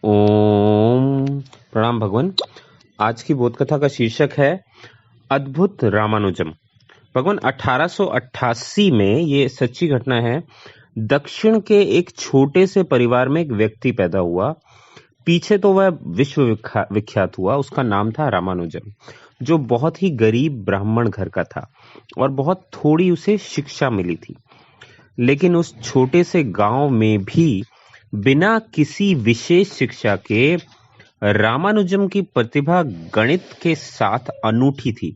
ओम प्रणाम भगवान। आज की बोध कथा का शीर्षक है अद्भुत रामानुजम। भगवान 1888 में ये सच्ची घटना है। दक्षिण के एक छोटे से परिवार में एक व्यक्ति पैदा हुआ। पीछे तो वह विश्व विख्यात हुआ। उसका नाम था रामानुजम, जो बहुत ही गरीब ब्राह्मण घर का था और बहुत थोड़ी उसे शिक्षा मिली थी। लेकिन उस छोटे से गांव में भी बिना किसी विशेष शिक्षा के रामानुजम की प्रतिभा गणित के साथ अनूठी थी।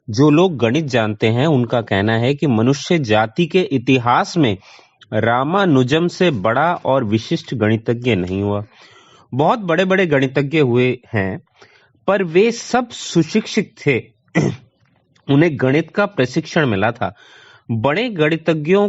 जो लोग गणित जानते हैं उनका कहना है कि मनुष्य जाति के इतिहास में रामानुजम से बड़ा और विशिष्ट गणितज्ञ नहीं हुआ। बहुत बड़े बड़े गणितज्ञ हुए हैं, पर वे सब सुशिक्षित थे। उन्हें गणित का प्रशिक्षण मिला था। बड़े गणितज्ञों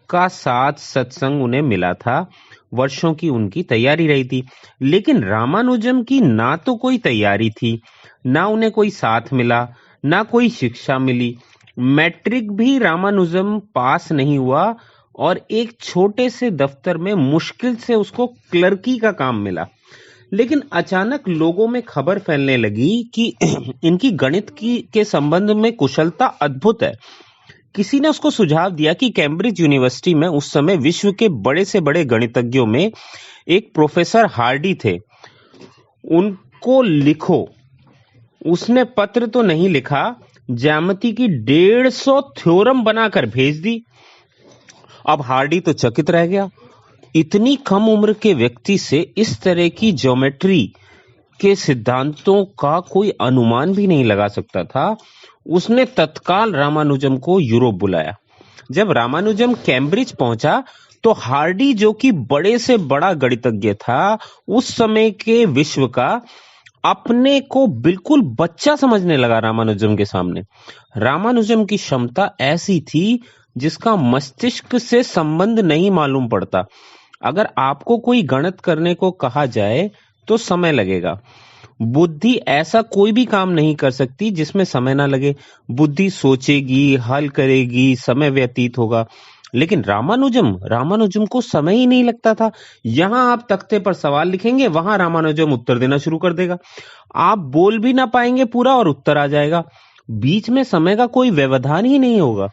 का साथ सत्संग उन्हें मिला था। वर्षों की उनकी तैयारी रही थी। लेकिन रामानुजम की ना तो कोई तैयारी थी, ना उन्हें कोई साथ मिला, ना कोई शिक्षा मिली। मैट्रिक भी रामानुजम पास नहीं हुआ और एक छोटे से दफ्तर में मुश्किल से उसको क्लर्की का काम मिला। लेकिन अचानक लोगों में खबर फैलने लगी कि इनकी गणित के संबंध में कुशलता अद्भुत है। किसी ने उसको सुझाव दिया कि कैम्ब्रिज यूनिवर्सिटी में उस समय विश्व के बड़े से बड़े गणितज्ञों में एक प्रोफेसर हार्डी थे, उनको लिखो। उसने पत्र तो नहीं लिखा, ज्यामिति की 150 थ्योरम बनाकर भेज दी। अब हार्डी तो चकित रह गया। इतनी कम उम्र के व्यक्ति से इस तरह की ज्योमेट्री के सिद्धांतों का कोई अनुमान भी नहीं लगा सकता था। उसने तत्काल रामानुजम को यूरोप बुलाया। जब रामानुजम कैम्ब्रिज पहुंचा तो हार्डी, जो कि बड़े से बड़ा गणितज्ञ था उस समय के विश्व का, अपने को बिल्कुल बच्चा समझने लगा रामानुजम के सामने। रामानुजम की क्षमता ऐसी थी जिसका मस्तिष्क से संबंध नहीं मालूम पड़ता। अगर आपको कोई गणित करने को कहा जाए तो समय लगेगा। बुद्धि ऐसा कोई भी काम नहीं कर सकती जिसमें समय ना लगे। बुद्धि सोचेगी, हल करेगी, समय व्यतीत होगा। लेकिन रामानुजम को समय ही नहीं लगता था। यहां आप तख्ते पर सवाल लिखेंगे, वहां रामानुजम उत्तर देना शुरू कर देगा। आप बोल भी ना पाएंगे पूरा और उत्तर आ जाएगा। बीच में समय का कोई व्यवधान ही नहीं होगा।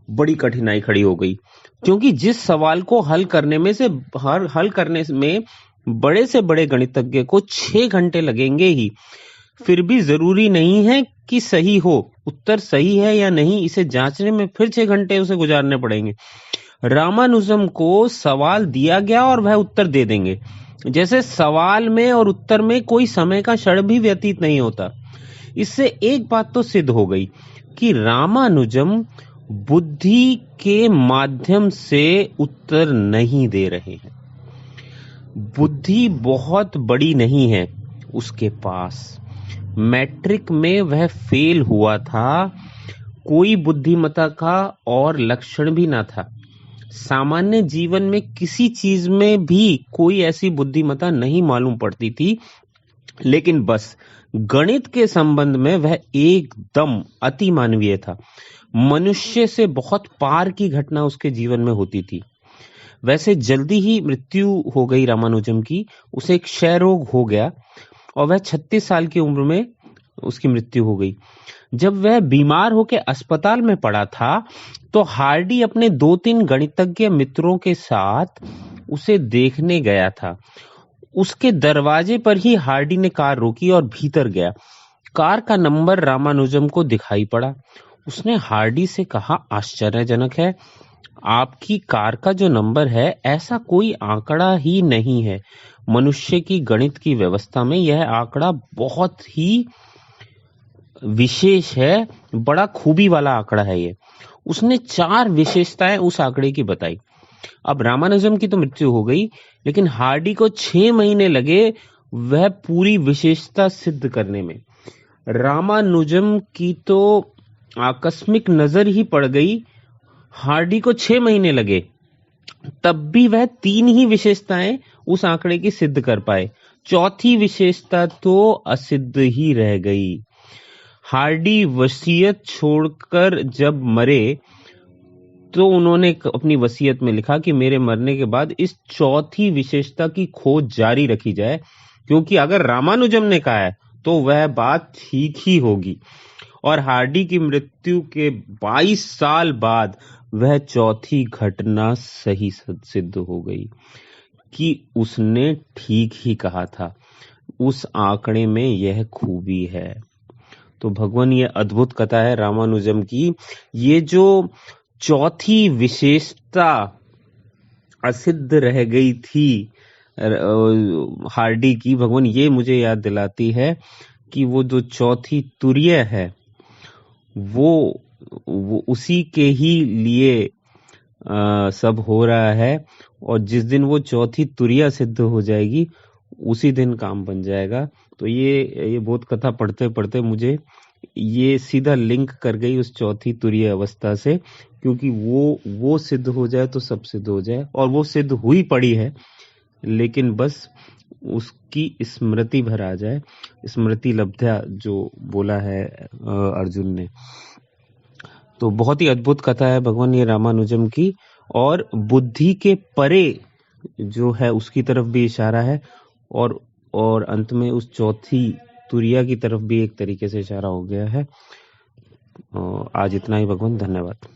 बड़ी कठिनाई खड़ी हो गई, क्योंकि जिस सवाल को हल करने में बड़े से बड़े गणितज्ञ को 6 घंटे लगेंगे ही, फिर भी जरूरी नहीं है कि सही हो। उत्तर सही है या नहीं, इसे जांचने में फिर 6 घंटे उसे गुजारने पड़ेंगे। रामानुजम को सवाल दिया गया और वह उत्तर दे देंगे, जैसे सवाल में और उत्तर में कोई समय का क्षण भी व्यतीत नहीं होता। इससे एक बात तो सिद्ध हो गई कि रामानुजम बुद्धि के माध्यम से उत्तर नहीं दे रहे हैं। बुद्धि बहुत बड़ी नहीं है उसके पास। मैट्रिक में वह फेल हुआ था। कोई बुद्धिमत्ता का और लक्षण भी ना था। सामान्य जीवन में किसी चीज में भी कोई ऐसी बुद्धिमत्ता नहीं मालूम पड़ती थी, लेकिन बस गणित के संबंध में वह एकदम अति मानवीय था। मनुष्य से बहुत पार की घटना उसके जीवन में होती थी। वैसे जल्दी ही मृत्यु हो गई रामानुजम की। उसे एक क्षय रोग हो गया और वह 36 साल की उम्र में उसकी मृत्यु हो गई। जब वह बीमार होकर अस्पताल में पड़ा था तो हार्डी अपने 2-3 गणितज्ञ मित्रों के साथ उसे देखने गया था। उसके दरवाजे पर ही हार्डी ने कार रोकी और भीतर गया। कार का नंबर रामानुजम को दिखाई पड़ा। उसने हार्डी से कहा, आश्चर्यजनक है, आपकी कार का जो नंबर है ऐसा कोई आंकड़ा ही नहीं है। मनुष्य की गणित की व्यवस्था में यह आंकड़ा बहुत ही विशेष है, बड़ा खूबी वाला आंकड़ा है ये। उसने 4 विशेषताएं उस आंकड़े की बताई। अब रामानुजम की तो मृत्यु हो गई, लेकिन हार्डी को 6 महीने लगे वह पूरी विशेषता सिद्ध करने में। रामानुजम की तो आकस्मिक नजर ही पड़ गई। हार्डी को 6 महीने लगे, तब भी वह 3 ही विशेषताएं उस आंकड़े की सिद्ध कर पाए। चौथी विशेषता तो असिद्ध ही रह गई। हार्डी वसीयत छोड़कर जब मरे तो उन्होंने अपनी वसीयत में लिखा कि मेरे मरने के बाद इस चौथी विशेषता की खोज जारी रखी जाए, क्योंकि अगर रामानुजम ने कहा है तो वह बात ठीक ही होगी। और हार्डी की मृत्यु के 22 साल बाद वह चौथी घटना सही सिद्ध हो गई कि उसने ठीक ही कहा था। उस आंकड़े में यह खूबी है। तो भगवान, ये अद्भुत कथा है रामानुजम की। ये जो चौथी विशेषता असिद्ध रह गई थी हार्डी की, भगवान ये मुझे याद दिलाती है कि वो जो चौथी तुरीय है वो उसी के ही लिए सब हो रहा है। और जिस दिन वो चौथी तुरीय सिद्ध हो जाएगी उसी दिन काम बन जाएगा। तो ये बोध कथा पढ़ते पढ़ते मुझे ये सीधा लिंक कर गई उस चौथी तुरीय अवस्था से, क्योंकि वो सिद्ध हो जाए तो सब सिद्ध हो जाए, और वो सिद्ध हुई पड़ी है, लेकिन बस उसकी स्मृति भर आ जाए। स्मृति लब्ध्या जो बोला है अर्जुन ने। तो बहुत ही अद्भुत कथा है भगवान ये रामानुजम की, और बुद्धि के परे जो है उसकी तरफ भी इशारा है, और अंत में उस चौथी तुरिया की तरफ भी एक तरीके से इशारा हो गया है। आज इतना ही भगवान, धन्यवाद।